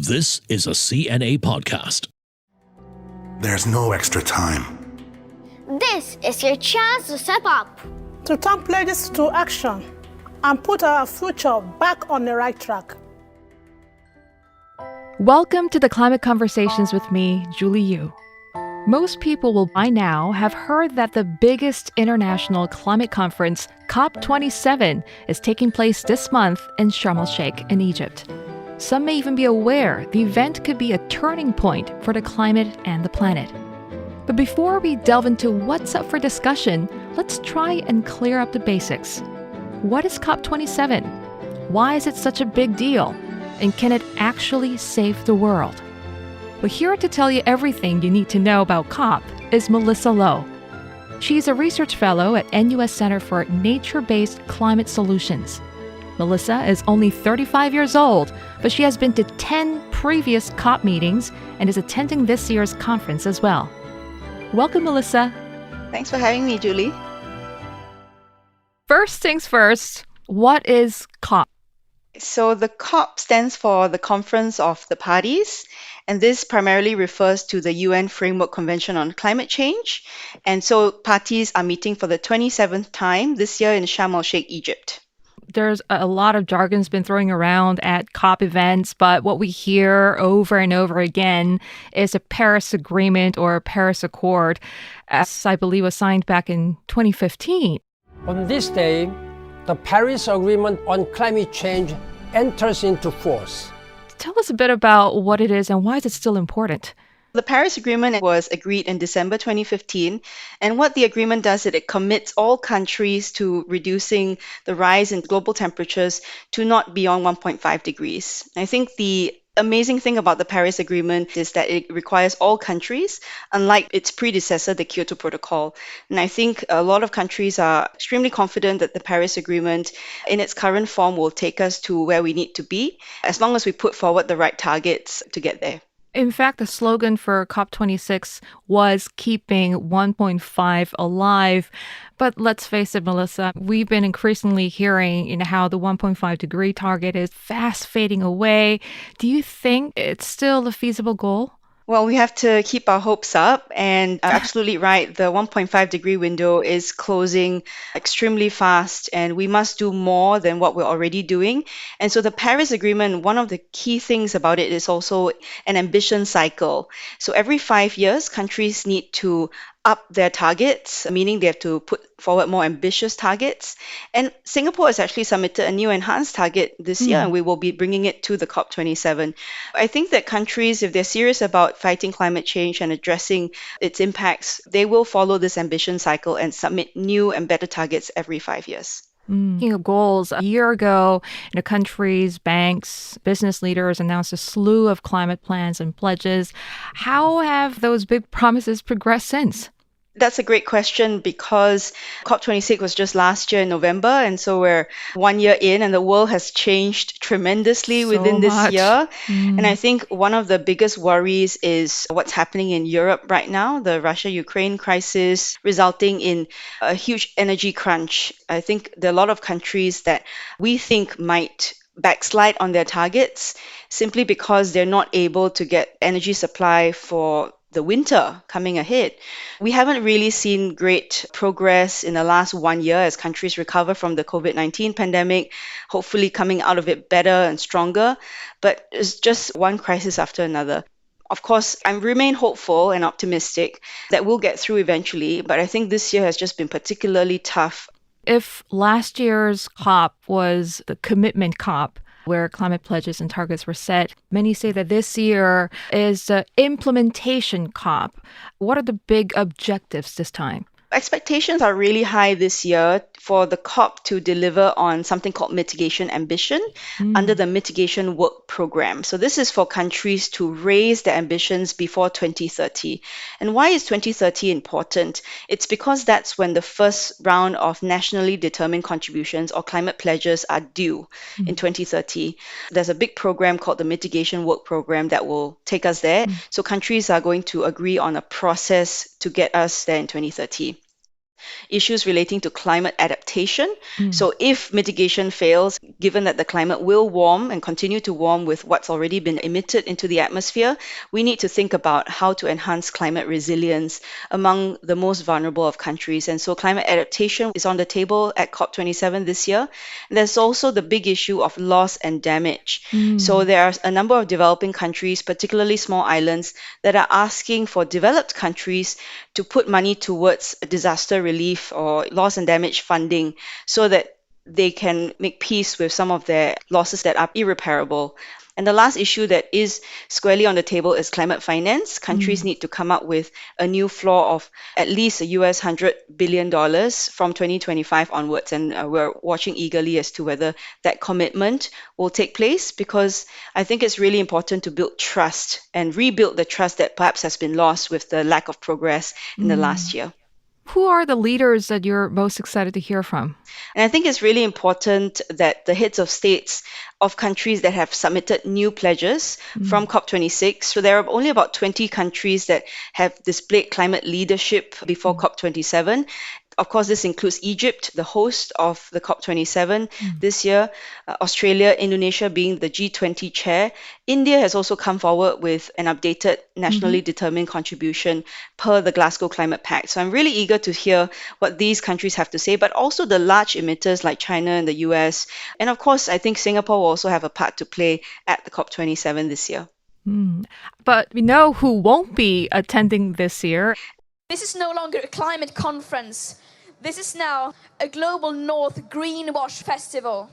This is a CNA podcast. There's no extra time. This is your chance to step up, to turn pledges to action and put our future back on the right track. Welcome to the Climate Conversations with me, Julie Yu. Most people will by now have heard that the biggest international climate conference, COP27, is taking place this month in Sharm el-Sheikh in Egypt. Some may even be aware the event could be a turning point for the climate and the planet. But before we delve into what's up for discussion, let's try and clear up the basics. What is COP27? Why is it such a big deal? And can it actually save the world? Well, here to tell you everything you need to know about COP is Melissa Lowe. She's a research fellow at NUS Centre for Nature-Based Climate Solutions. Melissa is only 35 years old, but she has been to 10 previous COP meetings and is attending this year's conference as well. Welcome, Melissa. Thanks for having me, Julie. First things first, what is COP? So the COP stands for the Conference of the Parties, and this primarily refers to the UN Framework Convention on Climate Change. And so parties are meeting for the 27th time this year in Sharm el-Sheikh, Egypt. There's a lot of jargon's been throwing around at COP events, but what we hear over and over again is a Paris Agreement or a Paris Accord, as I believe was signed back in 2015. On this day, the Paris Agreement on Climate Change enters into force. Tell us a bit about what it is and why is it still important? The Paris Agreement was agreed in December 2015, and what the agreement does is it commits all countries to reducing the rise in global temperatures to not beyond 1.5 degrees. I think the amazing thing about the Paris Agreement is that it requires all countries, unlike its predecessor, the Kyoto Protocol. And I think a lot of countries are extremely confident that the Paris Agreement in its current form will take us to where we need to be, as long as we put forward the right targets to get there. In fact, the slogan for COP26 was keeping 1.5 alive. But let's face it, Melissa, we've been increasingly hearing how the 1.5 degree target is fast fading away. Do you think it's still a feasible goal? Well, we have to keep our hopes up, and absolutely right. The 1.5 degree window is closing extremely fast, and we must do more than what we're already doing. And so the Paris Agreement, one of the key things about it is also an ambition cycle. So every 5 years, countries need to up their targets, meaning they have to put forward more ambitious targets. And Singapore has actually submitted a new enhanced target this year, and we will be bringing it to the COP27. I think that countries, if they're serious about fighting climate change and addressing its impacts, they will follow this ambition cycle and submit new and better targets every 5 years. Speaking of goals, a year ago, countries, banks, business leaders announced a slew of climate plans and pledges. How have those big promises progressed since? That's a great question because COP26 was just last year in November, and so we're 1 year in and the world has changed tremendously within this year. And I think one of the biggest worries is what's happening in Europe right now, the Russia-Ukraine crisis resulting in a huge energy crunch. I think there are a lot of countries that we think might backslide on their targets simply because they're not able to get energy supply for the winter coming ahead. We haven't really seen great progress in the last 1 year as countries recover from the COVID-19 pandemic, hopefully coming out of it better and stronger, but it's just one crisis after another. Of course, I remain hopeful and optimistic that we'll get through eventually, but I think this year has just been particularly tough. If last year's COP was the commitment COP, where climate pledges and targets were set, many say that this year is the implementation COP. What are the big objectives this time? Expectations are really high this year for the COP to deliver on something called mitigation ambition under the mitigation work program. So this is for countries to raise their ambitions before 2030. And why is 2030 important? It's because that's when the first round of nationally determined contributions or climate pledges are due in 2030. There's a big program called the mitigation work program that will take us there. So countries are going to agree on a process to get us there in 2030. issues relating to climate adaptation. So if mitigation fails, given that the climate will warm and continue to warm with what's already been emitted into the atmosphere, we need to think about how to enhance climate resilience among the most vulnerable of countries. And so climate adaptation is on the table at COP27 this year. And there's also the big issue of loss and damage. So there are a number of developing countries, particularly small islands, that are asking for developed countries to put money towards disaster relief or loss and damage funding so that they can make peace with some of their losses that are irreparable. And the last issue that is squarely on the table is climate finance. Countries need to come up with a new floor of at least US $100 billion from 2025 onwards. And we're watching eagerly as to whether that commitment will take place, because I think it's really important to build trust and rebuild the trust that perhaps has been lost with the lack of progress in the last year. Who are the leaders that you're most excited to hear from? And I think it's really important that the heads of states of countries that have submitted new pledges from COP26. So there are only about 20 countries that have displayed climate leadership before COP27. Of course, this includes Egypt, the host of the COP27 this year, Australia, Indonesia being the G20 chair. India has also come forward with an updated nationally determined contribution per the Glasgow Climate Pact. So I'm really eager to hear what these countries have to say, but also the large emitters like China and the US. And of course, I think Singapore will also have a part to play at the COP27 this year. But we know who won't be attending this year. This is no longer a climate conference. This is now a global North greenwash festival.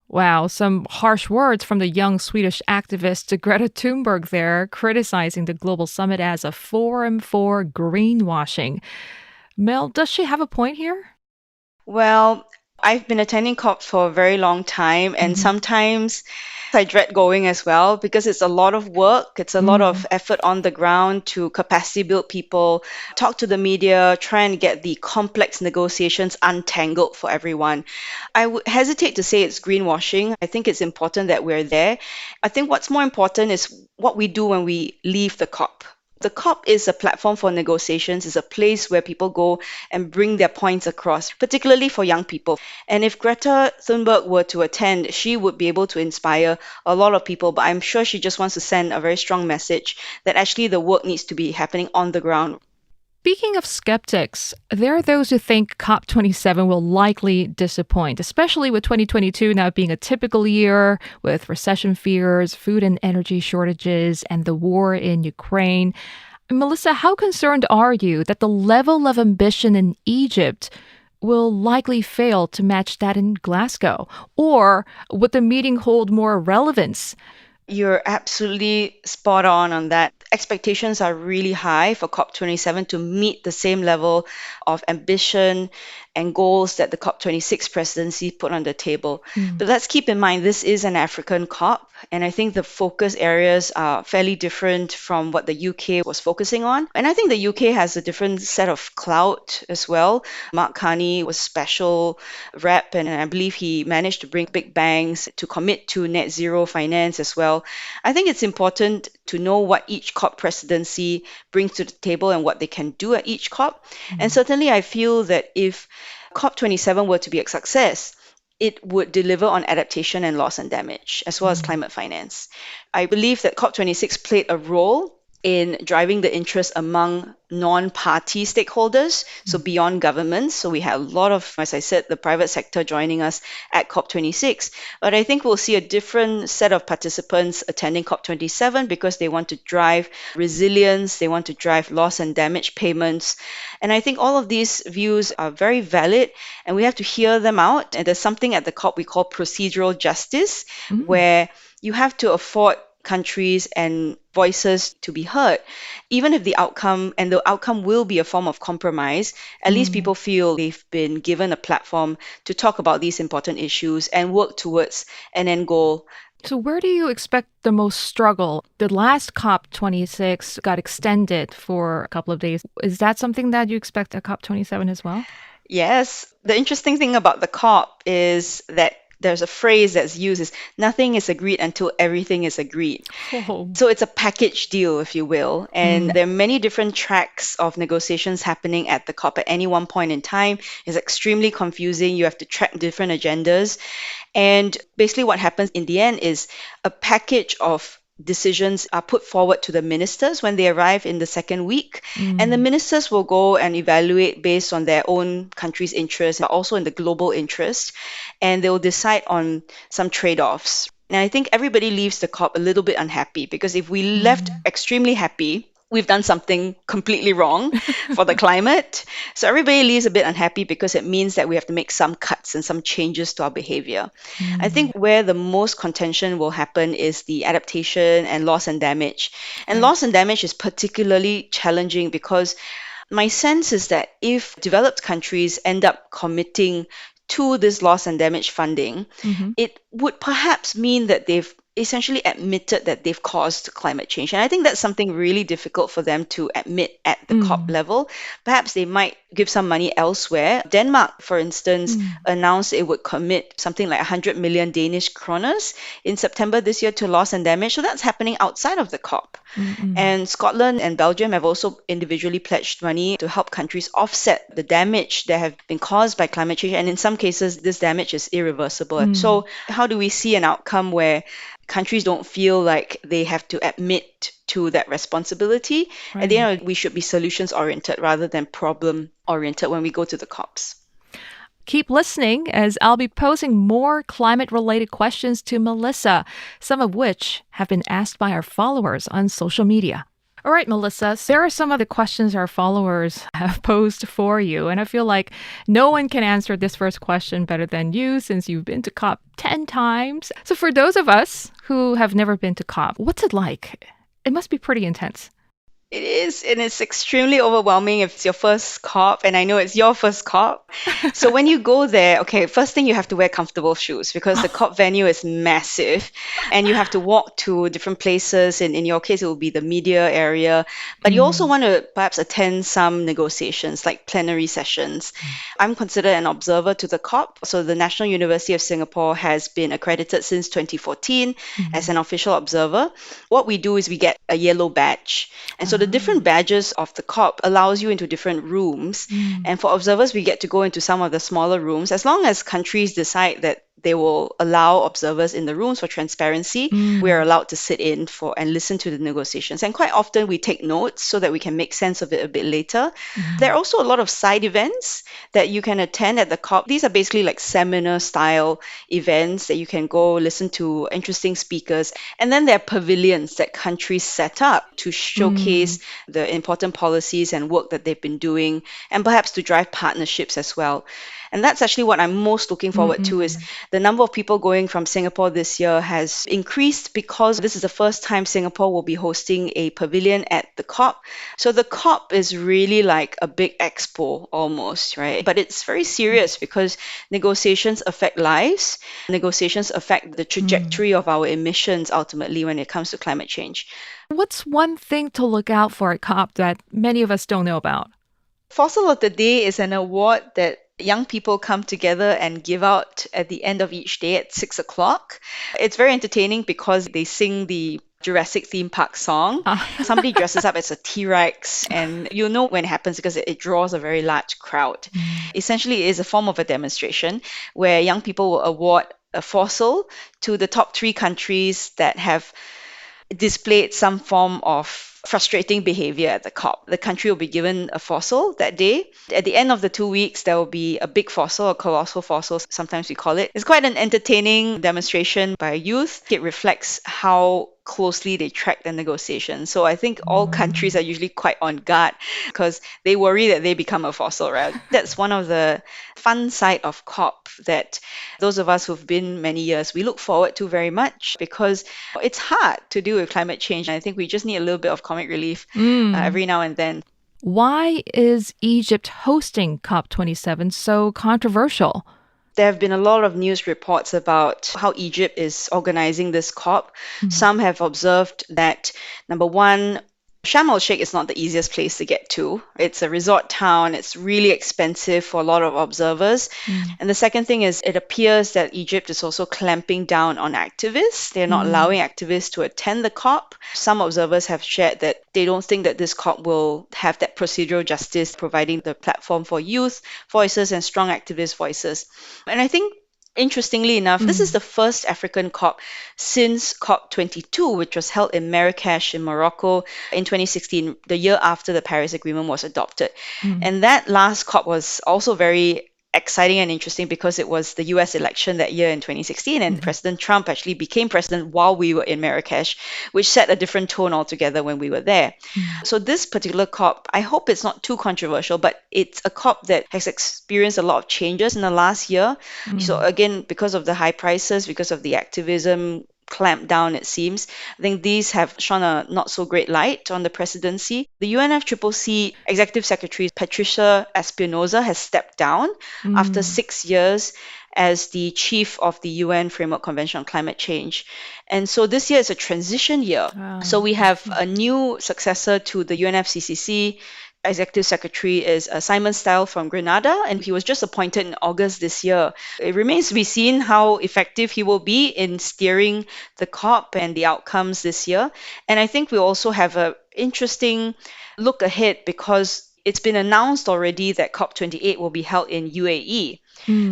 Wow, some harsh words from the young Swedish activist Greta Thunberg there, criticizing the global summit as a forum for greenwashing. Mel, does she have a point here? Well, I've been attending COP for a very long time, and sometimes I dread going as well because it's a lot of work. It's a lot of effort on the ground to capacity build people, talk to the media, try and get the complex negotiations untangled for everyone. I would hesitate to say it's greenwashing. I think it's important that we're there. I think what's more important is what we do when we leave the COP. The COP is a platform for negotiations, is a place where people go and bring their points across, particularly for young people. And if Greta Thunberg were to attend, she would be able to inspire a lot of people, but I'm sure she just wants to send a very strong message that actually the work needs to be happening on the ground. Speaking of skeptics, there are those who think COP27 will likely disappoint, especially with 2022 now being a typical year with recession fears, food and energy shortages, and the war in Ukraine. Melissa, how concerned are you that the level of ambition in Egypt will likely fail to match that in Glasgow? Or would the meeting hold more relevance? You're absolutely spot on that. Expectations are really high for COP27 to meet the same level of ambition and goals that the COP26 presidency put on the table. But let's keep in mind, this is an African COP, and I think the focus areas are fairly different from what the UK was focusing on. And I think the UK has a different set of clout as well. Mark Carney was special rep, and I believe he managed to bring big banks to commit to net zero finance as well. I think it's important to know what each COP presidency brings to the table and what they can do at each COP. And certainly I feel that if COP27 were to be a success, it would deliver on adaptation and loss and damage, as well as climate finance. I believe that COP26 played a role in driving the interest among non-party stakeholders, so beyond governments. So we had a lot of, as I said, the private sector joining us at COP26. But I think we'll see a different set of participants attending COP27 because they want to drive resilience, they want to drive loss and damage payments. And I think all of these views are very valid, and we have to hear them out. And there's something at the COP we call procedural justice, where you have to afford countries and voices to be heard, even if the outcome will be a form of compromise. At least people feel they've been given a platform to talk about these important issues and work towards an end goal. So where do you expect the most struggle? The last COP26 got extended for a couple of days. Is that something that you expect at COP27 as well? Yes. The interesting thing about the COP is that there's a phrase that's used is nothing is agreed until everything is agreed. Oh. So it's a package deal, if you will. And there are many different tracks of negotiations happening at the COP at any one point in time. It's extremely confusing. You have to track different agendas. And basically what happens in the end is a package of decisions are put forward to the ministers when they arrive in the second week. And the ministers will go and evaluate based on their own country's interests, but also in the global interest. And they'll decide on some trade-offs. And I think everybody leaves the COP a little bit unhappy, because if we left extremely happy, we've done something completely wrong for the climate. So everybody leaves a bit unhappy because it means that we have to make some cuts and some changes to our behavior. I think where the most contention will happen is the adaptation and loss and damage. And loss and damage is particularly challenging because my sense is that if developed countries end up committing to this loss and damage funding, it would perhaps mean that they've essentially admitted that they've caused climate change. And I think that's something really difficult for them to admit at the COP level. Perhaps they might give some money elsewhere. Denmark, for instance, announced it would commit something like 100 million Danish kroners in September this year to loss and damage. So that's happening outside of the COP. And Scotland and Belgium have also individually pledged money to help countries offset the damage that have been caused by climate change. And in some cases, this damage is irreversible. So how do we see an outcome where countries don't feel like they have to admit to that responsibility? At the end, we should be solutions-oriented rather than problem-oriented when we go to the COPs. Keep listening, as I'll be posing more climate-related questions to Melissa, some of which have been asked by our followers on social media. All right, Melissa, there are some of the questions our followers have posed for you, and I feel like no one can answer this first question better than you, since you've been to COP 10 times. So for those of us who have never been to COP, what's it like? It must be pretty intense. It is, and it's extremely overwhelming if it's your first COP, and I know it's your first COP. So when you go there, okay, first thing you have to wear comfortable shoes because the COP venue is massive, and you have to walk to different places. And in your case, it will be the media area, but you also want to perhaps attend some negotiations like plenary sessions. I'm considered an observer to the COP. So the National University of Singapore has been accredited since 2014 as an official observer. What we do is we get a yellow badge. And so the different badges of the COP allows you into different rooms. And for observers, we get to go into some of the smaller rooms. As long as countries decide that they will allow observers in the rooms for transparency, we're allowed to sit in for and listen to the negotiations. And quite often we take notes so that we can make sense of it a bit later. There are also a lot of side events that you can attend at the COP. These are basically like seminar style events that you can go listen to interesting speakers. And then there are pavilions that countries set up to showcase the important policies and work that they've been doing, and perhaps to drive partnerships as well. And that's actually what I'm most looking forward to, is the number of people going from Singapore this year has increased because this is the first time Singapore will be hosting a pavilion at the COP. So the COP is really like a big expo almost, right? But it's very serious because negotiations affect lives. Negotiations affect the trajectory of our emissions ultimately when it comes to climate change. What's one thing to look out for at COP that many of us don't know about? Fossil of the Day is an award that young people come together and give out at the end of each day at 6 o'clock. It's very entertaining because they sing the Jurassic theme park song. Somebody dresses up as a T-Rex, and you'll know when it happens because it draws a very large crowd. Essentially, it is a form of a demonstration where young people will award a fossil to the top 3 countries that have displayed some form of frustrating behavior at the COP. The country will be given a fossil that day. At the end of the 2 weeks, there will be a big fossil, a colossal fossil, sometimes we call it. It's quite an entertaining demonstration by youth. It reflects how closely they track the negotiations. So I think all countries are usually quite on guard because they worry that they become a fossil, right? That's one of the fun side of COP that those of us who've been many years, we look forward to very much because it's hard to deal with climate change. And I think we just need a little bit of comic relief every now and then. Why is Egypt hosting COP27 so controversial? There have been a lot of news reports about how Egypt is organizing this COP. Some have observed that, number one, Sharm el-Sheikh is not the easiest place to get to. It's a resort town. It's really expensive for a lot of observers. And the second thing is it appears that Egypt is also clamping down on activists. They're not allowing activists to attend the COP. Some observers have shared that they don't think that this COP will have that procedural justice, providing the platform for youth voices and strong activist voices. And I think interestingly enough, this is the first African COP since COP22, which was held in Marrakesh in Morocco in 2016, the year after the Paris Agreement was adopted. And that last COP was also very exciting and interesting because it was the US election that year in 2016, and President Trump actually became president while we were in Marrakesh, which set a different tone altogether when we were there. So this particular COP, I hope it's not too controversial, but it's a COP that has experienced a lot of changes in the last year. So again, because of the high prices, because of the activism clamped down, it seems. I think these have shone a not so great light on the presidency. The UNFCCC Executive Secretary Patricia Espinosa has stepped down after 6 years as the chief of the UN Framework Convention on Climate Change. And so this year is a transition year. So we have a new successor to the UNFCCC. Executive Secretary is Simon Style from Grenada, and he was just appointed in August this year. It remains to be seen how effective he will be in steering the COP and the outcomes this year. And I think we also have an interesting look ahead because it's been announced already that COP28 will be held in UAE.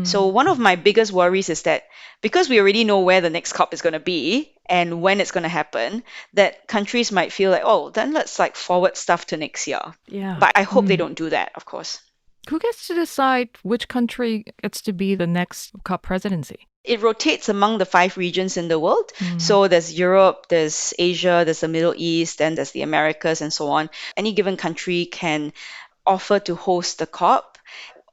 So one of my biggest worries is that because we already know where the next COP is going to be and when it's going to happen, that countries might feel like, oh, then let's forward stuff to next year. Yeah. But I hope they don't do that, of course. Who gets to decide which country gets to be the next COP presidency? It rotates among the 5 regions in the world. So there's Europe, there's Asia, there's the Middle East, then there's the Americas and so on. Any given country can offer to host the COP.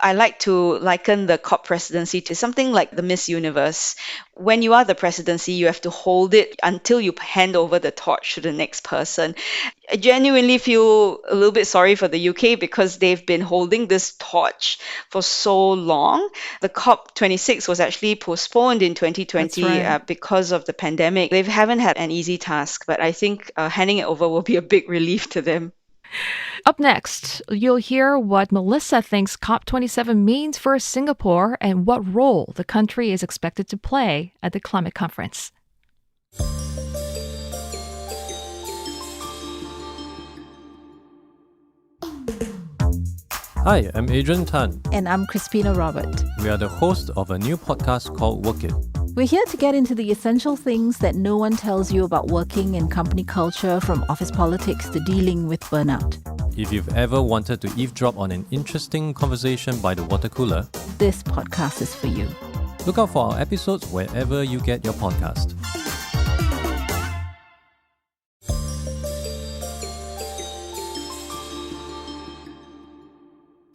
I like to liken the COP presidency to something like the Miss Universe. When you are the presidency, you have to hold it until you hand over the torch to the next person. I genuinely feel a little bit sorry for the UK because they've been holding this torch for so long. The COP26 was actually postponed in 2020 because of the pandemic. They haven't had an easy task, but I think handing it over will be a big relief to them. Up next, you'll hear what Melissa thinks COP27 means for Singapore and what role the country is expected to play at the climate conference. Hi, I'm Adrian Tan. And I'm Crispina Robert. We are the host of a new podcast called Work It. We're here to get into the essential things that no one tells you about working in company culture, from office politics to dealing with burnout. If you've ever wanted to eavesdrop on an interesting conversation by the water cooler, this podcast is for you. look out for our episodes wherever you get your podcast.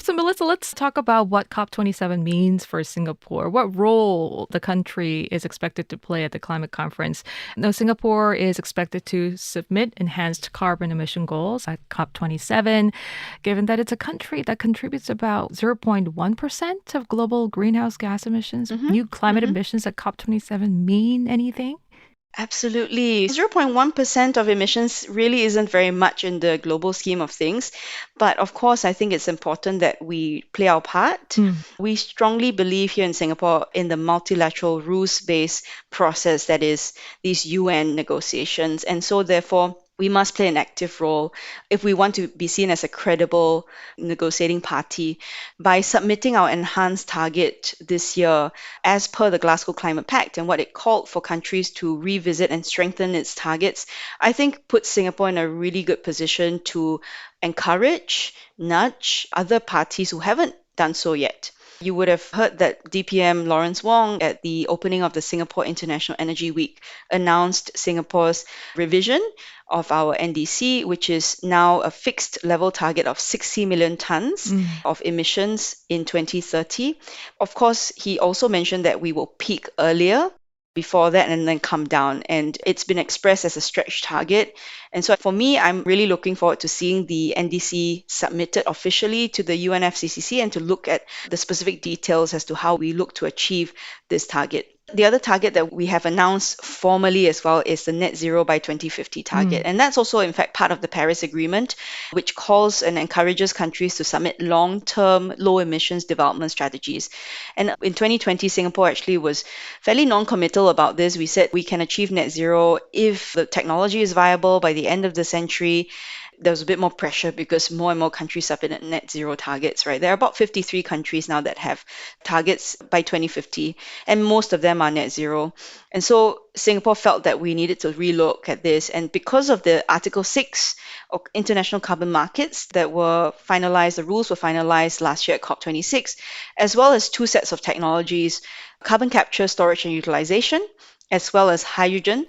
So, Melissa, let's talk about what COP27 means for Singapore. What role the country is expected to play at the climate conference. Now, Singapore is expected to submit enhanced carbon emission goals at COP27, given that it's a country that contributes about 0.1% of global greenhouse gas emissions. New climate emissions at COP27 mean anything? Absolutely. 0.1% of emissions really isn't very much in the global scheme of things. But of course, I think it's important that we play our part. We strongly believe here in Singapore in the multilateral rules-based process that is these UN negotiations. And so therefore, we must play an active role if we want to be seen as a credible negotiating party by submitting our enhanced target this year as per the Glasgow Climate Pact and what it called for countries to revisit and strengthen its targets. I think puts Singapore in a really good position to encourage, nudge other parties who haven't done so yet. You would have heard that DPM Lawrence Wong at the opening of the Singapore International Energy Week announced Singapore's revision of our NDC, which is now a fixed level target of 60 million tons of emissions in 2030. Of course, he also mentioned that we will peak earlier before that and then come down. And it's been expressed as a stretch target. And so for me, I'm really looking forward to seeing the NDC submitted officially to the UNFCCC and to look at the specific details as to how we look to achieve this target. The other target that we have announced formally as well is the net zero by 2050 target. And that's also, in fact, part of the Paris Agreement, which calls and encourages countries to submit long-term low emissions development strategies. And in 2020, Singapore actually was fairly non-committal about this. We said we can achieve net zero if the technology is viable by the end of the century. There was a bit more pressure because more and more countries submit net zero targets, right? There are about 53 countries now that have targets by 2050, and most of them are net zero. And so Singapore felt that we needed to relook at this. And because of the Article 6 of international carbon markets that were finalized, the rules were finalized last year at COP26, as well as two sets of technologies, carbon capture, storage, and utilization, as well as hydrogen,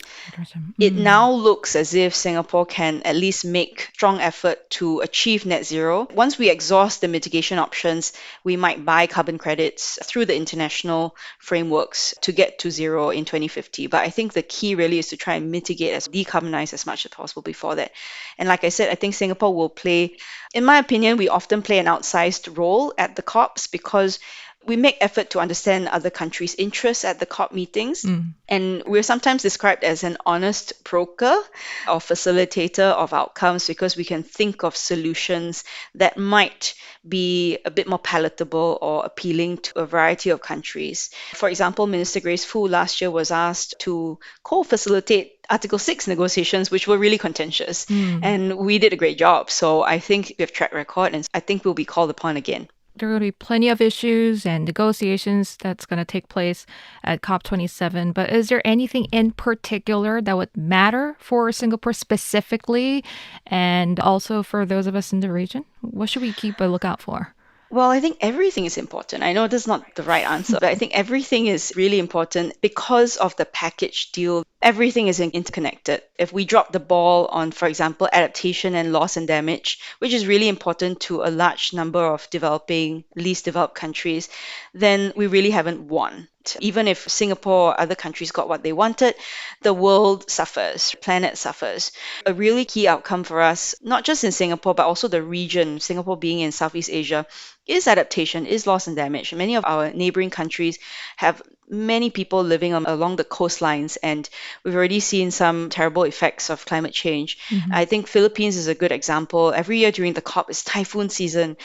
it now looks as if Singapore can at least make strong effort to achieve net zero. Once we exhaust the mitigation options, we might buy carbon credits through the international frameworks to get to zero in 2050. But I think the key really is to try and mitigate, decarbonize as much as possible before that. And like I said, I think Singapore will play, in my opinion, we often play an outsized role at the COPs because we make effort to understand other countries' interests at the COP meetings. And we're sometimes described as an honest broker or facilitator of outcomes because we can think of solutions that might be a bit more palatable or appealing to a variety of countries. For example, Minister Grace Fu last year was asked to co-facilitate Article 6 negotiations, which were really contentious. And we did a great job. So I think we have track record, and I think we'll be called upon again. There are going to be plenty of issues and negotiations that's going to take place at COP27. But is there anything in particular that would matter for Singapore specifically and also for those of us in the region? What should we keep a lookout for? Well, I think everything is important. I know this is not the right answer, but I think everything is really important because of the package deal. Everything is interconnected. If we drop the ball on, for example, adaptation and loss and damage, which is really important to a large number of developing, least developed countries, then we really haven't won. Even if Singapore or other countries got what they wanted, the world suffers, planet suffers. A really key outcome for us, not just in Singapore, but also the region, Singapore being in Southeast Asia, is adaptation, is loss and damage. Many of our neighboring countries have many people living along the coastlines, and we've already seen some terrible effects of climate change. I think Philippines is a good example. Every year during the COP is typhoon season.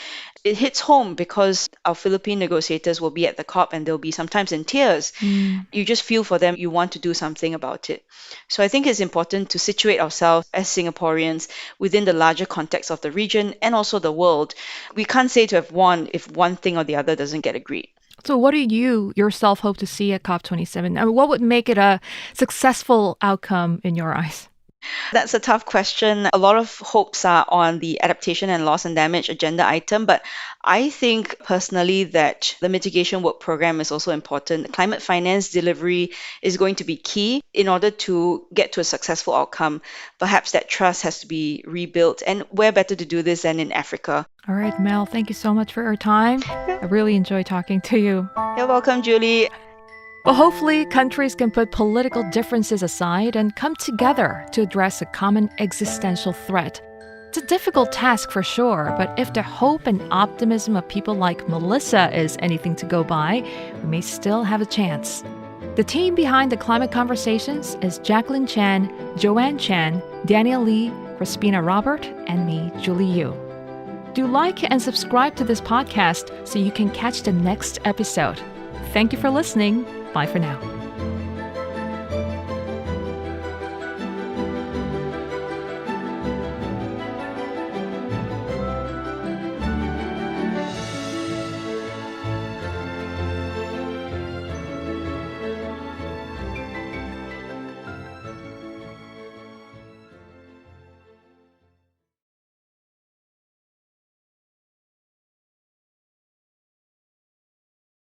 It hits home because our Philippine negotiators will be at the COP and they'll be sometimes in tears. You just feel for them, you want to do something about it. So I think it's important to situate ourselves as Singaporeans within the larger context of the region and also the world. We can't say to have won if one thing or the other doesn't get agreed. So what do you yourself hope to see at COP27? I mean, what would make it a successful outcome in your eyes? That's a tough question. A lot of hopes are on the adaptation and loss and damage agenda item, but I think personally that the mitigation work program is also important. Climate finance delivery is going to be key in order to get to a successful outcome. Perhaps that trust has to be rebuilt, and where better to do this than in Africa. All right, Mel, thank you so much for your time. I really enjoyed talking to you. You're welcome, Julie. Well, hopefully, countries can put political differences aside and come together to address a common existential threat. It's a difficult task for sure, but if the hope and optimism of people like Melissa is anything to go by, we may still have a chance. The team behind the Climate Conversations is Jacqueline Chan, Joanne Chan, Daniel Lee, Crispina Robert, and me, Julie Yu. Do like and subscribe to this podcast so you can catch the next episode. Thank you for listening. Bye for now.